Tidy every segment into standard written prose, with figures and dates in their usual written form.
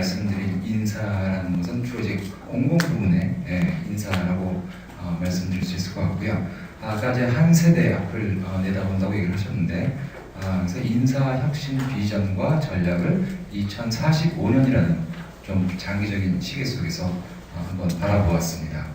말씀드릴 인사라는 것은 주로 이제 공공 부문의 인사라고 말씀드릴 수 있을 것 같고요. 아까 이제 한 세대 앞을 내다본다고 얘기를 하셨는데, 그래서 인사 혁신 비전과 전략을 2045년이라는 좀 장기적인 시계 속에서 한번 바라보았습니다.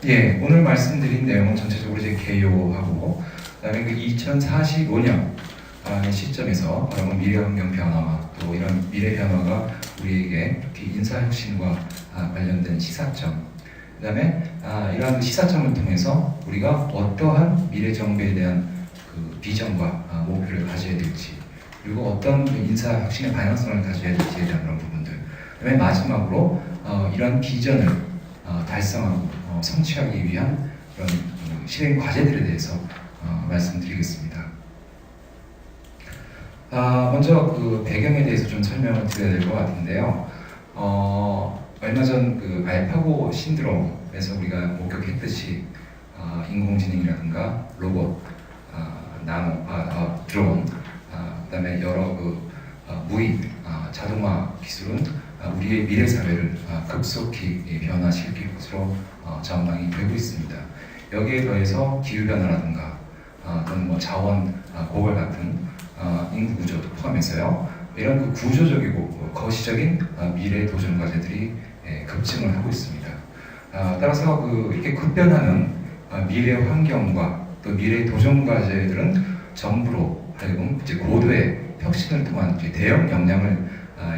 예, 오늘 말씀드린 내용은 전체적으로 이제 개요하고, 그다음에 그 2045년 시점에서 미래 환경 변화와 또 이런 미래 변화가 우리에게 인사 혁신과 관련된 시사점, 그다음에 이러한 시사점을 통해서 우리가 어떠한 미래 정부에 대한 그 비전과 목표를 가져야 될지, 그리고 어떤 인사 혁신의 방향성을 가져야 될지에 대한 그런 부분들, 그다음에 마지막으로 이런 비전을 달성하고 성취하기 위한 그런 실행 과제들에 대해서 말씀드리겠습니다. 먼저 그 배경에 대해서 좀 설명을 드려야 될 것 같은데요. 얼마 전 그 알파고 신드롬에서 우리가 목격했듯이 인공지능이라든가 로봇, 나노, 드론, 그다음에 여러 무인 자동화 기술은 우리의 미래 사회를 급속히 변화시킬 것으로 전망이 되고 있습니다. 여기에 더해서 기후 변화라든가 또는 자원 고갈 같은 인구 구조도 포함해서요. 이런 그 구조적이고 거시적인 미래 도전 과제들이 급증을 하고 있습니다. 따라서 이렇게 급변하는 미래 환경과 또 미래 도전 과제들은 정부로 하여금 이제 고도의 혁신을 통한 대형 역량을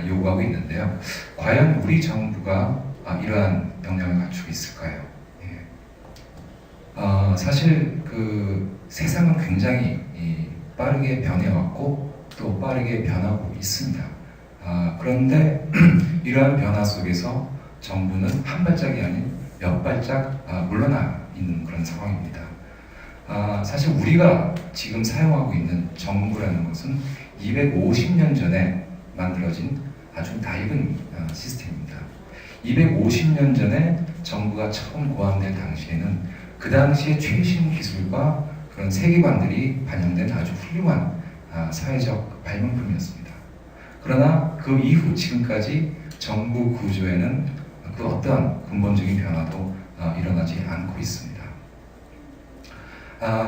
요구하고 있는데요. 과연 우리 정부가 이러한 역량을 갖추고 있을까요? 사실 그 세상은 굉장히 빠르게 변해왔고 또 빠르게 변하고 있습니다. 그런데 이러한 변화 속에서 정부는 한 발짝이 아닌 몇 발짝 물러나 있는 그런 상황입니다. 사실 우리가 지금 사용하고 있는 정부라는 것은 250년 전에 만들어진 아주 낡은 시스템입니다. 250년 전에 정부가 처음 고안될 당시에는 그 당시의 최신 기술과 그런 세계관들이 반영된 아주 훌륭한 사회적 발명품이었습니다. 그러나 그 이후 지금까지 정부 구조에는 그 어떠한 근본적인 변화도 일어나지 않고 있습니다.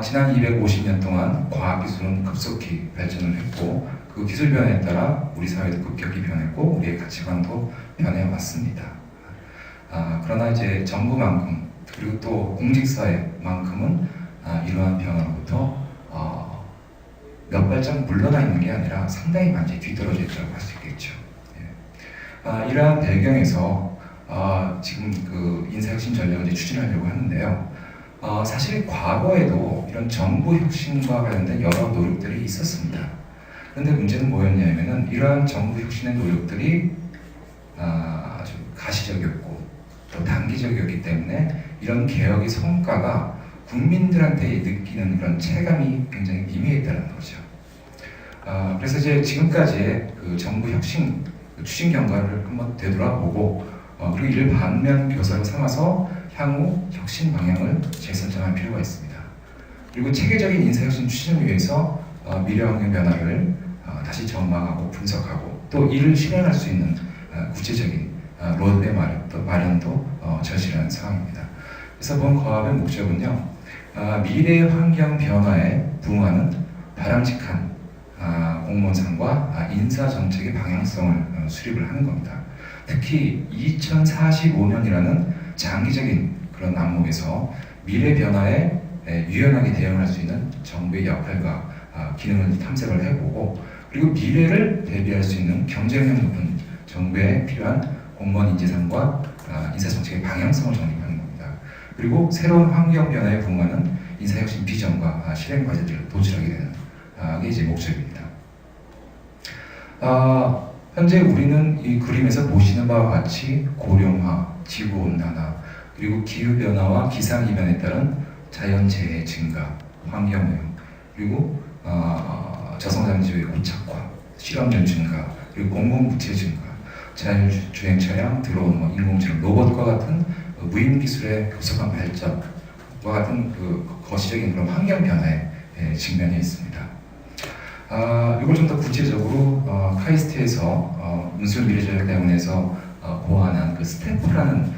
지난 250년 동안 과학기술은 급속히 발전을 했고 그 기술 변화에 따라 우리 사회도 급격히 변했고 우리의 가치관도 변해왔습니다. 그러나 이제 정부만큼 그리고 또 공직사회만큼은 이러한 변화로부터 몇 발짝 물러나 있는 게 아니라 상당히 많이 뒤떨어져 있다고 할 수 있겠죠. 이러한 배경에서 지금 그 인사혁신 전략을 이제 추진하려고 하는데요. 사실 과거에도 이런 정부 혁신과 관련된 여러 노력들이 있었습니다. 그런데 문제는 뭐였냐면은 이러한 정부 혁신의 노력들이 아주 가시적이었고 또 단기적이었기 때문에 이런 개혁의 성과가 국민들한테 느끼는 그런 체감이 굉장히 미미했다는 거죠. 그래서 이제 지금까지의 그 정부 혁신 추진 경과를 한번 되돌아보고 그리고 이를 반면 교사로 삼아서 향후 혁신 방향을 재선정할 필요가 있습니다. 그리고 체계적인 인사혁신 추진을 위해서 미래 환경 변화를 다시 전망하고 분석하고 또 이를 실현할 수 있는 구체적인 로드맵 마련도 절실한 상황입니다. 그래서 본 거합의 목적은요, 미래 환경 변화에 부응하는 바람직한 공무원상과 인사 정책의 방향성을 수립을 하는 겁니다. 특히 2045년이라는 장기적인 그런 안목에서 미래 변화에 유연하게 대응할 수 있는 정부의 역할과 기능을 탐색을 해보고 그리고 미래를 대비할 수 있는 경쟁력 높은 정부에 필요한 공무원 인재상과 인사정책의 방향성을 정립하는 겁니다. 그리고 새로운 환경 변화에 부응하는 인사혁신 비전과 실행 과제들을 도출하게 되는 게 이제 목적입니다. 현재 우리는 이 그림에서 보시는 바와 같이 고령화, 지구온난화, 그리고 기후변화와 기상이변에 따른 자연재해 증가, 환경오염, 그리고 저성장지구의 고착화, 실업률 증가, 그리고 공공부채 증가, 자율주행 차량, 드론, 인공지능, 로봇과 같은 무인 기술의 급속한 발전과 같은 그 거시적인 그런 환경 변화에 직면해 있습니다. 이걸 좀 더 구체적으로 카이스트에서 문술미래전략대학원에서 고안한 그 스탬프라는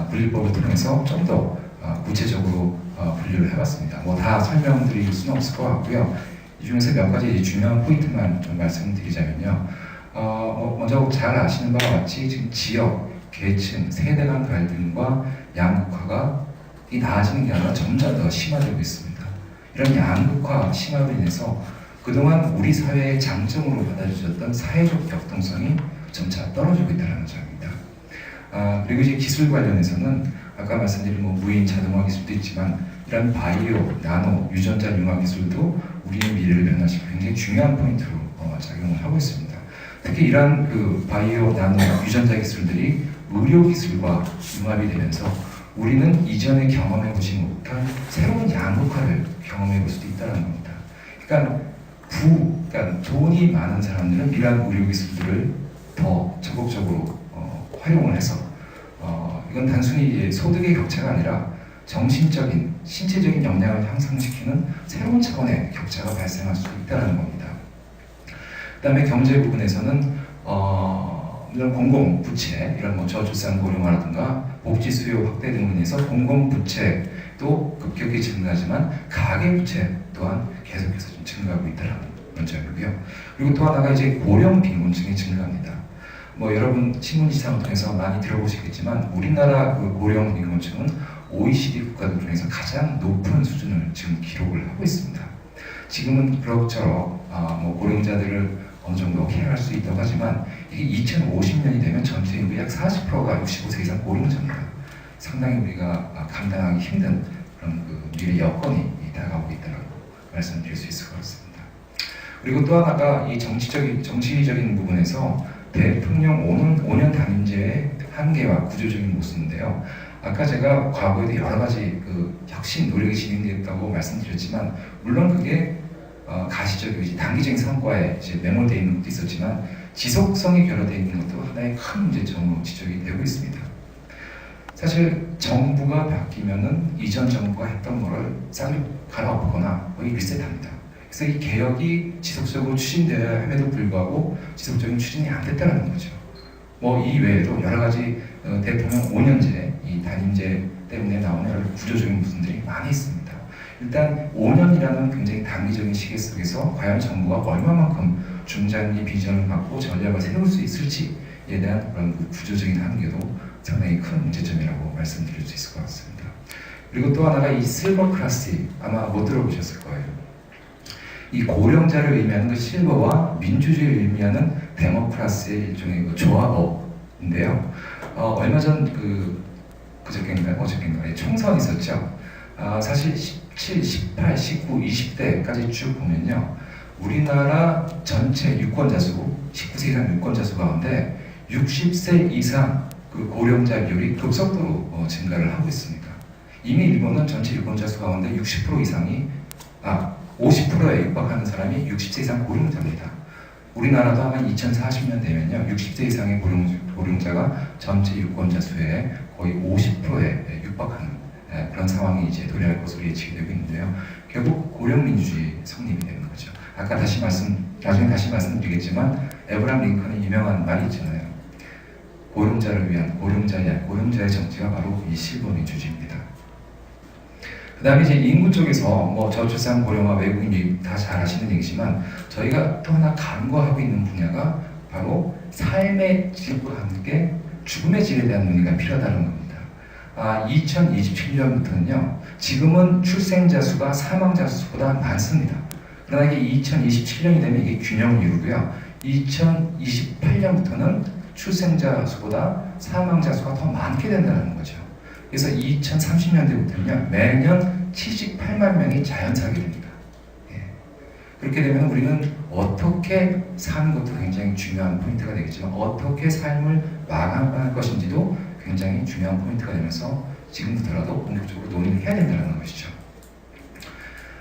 분류법을 통해서 좀 더 구체적으로 분류를 해봤습니다. 뭐 다 설명드릴 수는 없을 것 같고요. 이 중에서 몇 가지 중요한 포인트만 좀 말씀드리자면요. 먼저 잘 아시는 바와 같이 지금 지역, 계층, 세대 간 갈등과 양극화가 나아지는 게 아니라 점점 더 심화되고 있습니다. 이런 양극화 심화로 인해서 그동안 우리 사회의 장점으로 받아들여졌던 사회적 격동성이 점차 떨어지고 있다는 점입니다. 그리고 이제 기술 관련해서는 아까 말씀드린 무인 자동화 기술도 있지만 이런 바이오, 나노, 유전자 융합 기술도 우리의 미래를 변화시키는 굉장히 중요한 포인트로 작용을 하고 있습니다. 특히 이러한 그 바이오, 나노, 유전자 기술들이 의료 기술과 융합이 되면서 우리는 이전에 경험해보지 못한 새로운 양극화를 경험해볼 수도 있다는 겁니다. 그러니까 돈이 많은 사람들은 이러한 의료 기술들을 더 적극적으로 활용을 해서 이건 단순히 소득의 격차가 아니라 정신적인, 신체적인 역량을 향상시키는 새로운 차원의 격차가 발생할 수 있다는 겁니다. 그 다음에 경제 부분에서는 이런 공공부채, 이런 저출산 고령화라든가 복지 수요 확대 등으로 인해서 공공부채도 급격히 증가하지만 가계부채 또한 계속해서 좀 증가하고 있다는 점이고요. 그리고 또 하나가 이제 고령 빈곤층이 증가합니다. 여러분 신문지상을 통해서 많이 들어보시겠지만 우리나라 그 고령 빈곤층은 OECD 국가들 중에서 가장 높은 수준을 지금 기록을 하고 있습니다. 지금은 그럭저럭 고령자들을 어느 정도 케어할 수 있다고 하지만 이게 2050년이 되면 전체 인구의 약 40%가 65세 이상 고령자입니다. 상당히 우리가 감당하기 힘든 그런 그 미래 여건이 다가오고 있다고 말씀드릴 수 있을 것 같습니다. 그리고 또 하나가 이 정치적인 부분에서 대통령 5년 단임제의 한계와 구조적인 모습인데요. 아까 제가 과거에도 여러 가지 그 혁신 노력이 진행되었다고 말씀드렸지만 물론 그게 가시적이고 단기적인 성과에 이제 매몰되어 있는 것도 있었지만 지속성이 결여되어 있는 것도 하나의 큰 문제점으로 지적이 되고 있습니다. 사실 정부가 바뀌면은 이전 정부가 했던 거를 싹 갈아엎거나 거의 리셋합니다. 그래서 이 개혁이 지속적으로 추진되어야 함에도 불구하고 지속적인 추진이 안 됐다는 거죠. 이 외에도 여러 가지 대통령 5년제, 이 단임제 때문에 나오는 여러 구조적인 부분들이 많이 있습니다. 일단 5년이라는 굉장히 단기적인 시기 속에서 과연 정부가 얼마만큼 중장기 비전을 갖고 전략을 세울 수 있을지에 대한 그런 구조적인 한계도 상당히 큰 문제점이라고 말씀드릴 수 있을 것 같습니다. 그리고 또 하나가 이 실버 클래스, 아마 못 들어보셨을 거예요. 이 고령자를 의미하는 그 실버와 민주주의를 의미하는 데모크라시의 일종의 그 조합업인데요. 얼마 전 어저께인가 총선이 있었죠. 사실 17, 18, 19, 20대까지 쭉 보면요. 우리나라 전체 유권자 수, 19세 이상 유권자 수 가운데 60세 이상 그 고령자 비율이 급속도로 증가를 하고 있습니다. 이미 일본은 전체 유권자 수 가운데 60% 이상이 50%에 육박하는 사람이 60세 이상 고령자입니다. 우리나라도 아마 2040년 되면요, 60세 이상의 고령자가 전체 유권자 수의 거의 50%에 육박하는 그런 상황이 이제 도래할 것으로 예측이 되고 있는데요. 결국 고령 민주주의 성립이 되는 거죠. 나중에 다시 말씀드리겠지만 에브람 링컨의 유명한 말이 있잖아요. 고령자를 위한 고령자의 정치가 바로 이 실버 민주주의입니다. 그 다음에 이제 인구 쪽에서 저출산 고령화 외국인 유입 다 잘 아시는 얘기지만 저희가 또 하나 간과하고 있는 분야가 바로 삶의 질과 함께 죽음의 질에 대한 논의가 필요하다는 겁니다. 2027년부터는요, 지금은 출생자 수가 사망자 수보다 많습니다. 그러나 이게 2027년이 되면 이게 균형을 이루고요. 2028년부터는 출생자 수보다 사망자 수가 더 많게 된다는 거죠. 그래서 2030년대부터는요, 매년 78만 명이 자연사하게 됩니다. 그렇게 되면 우리는 어떻게 사는 것도 굉장히 중요한 포인트가 되겠지만 어떻게 삶을 마감할 것인지도 굉장히 중요한 포인트가 되면서 지금부터라도 본격적으로 논의를 해야 된다는 것이죠.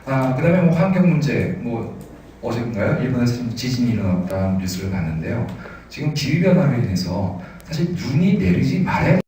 그 다음에 환경 문제, 어제인가요? 일본에서 지금 지진이 일어났다는 뉴스를 봤는데요. 지금 기후변화로 인해서 사실 눈이 내리지 말아야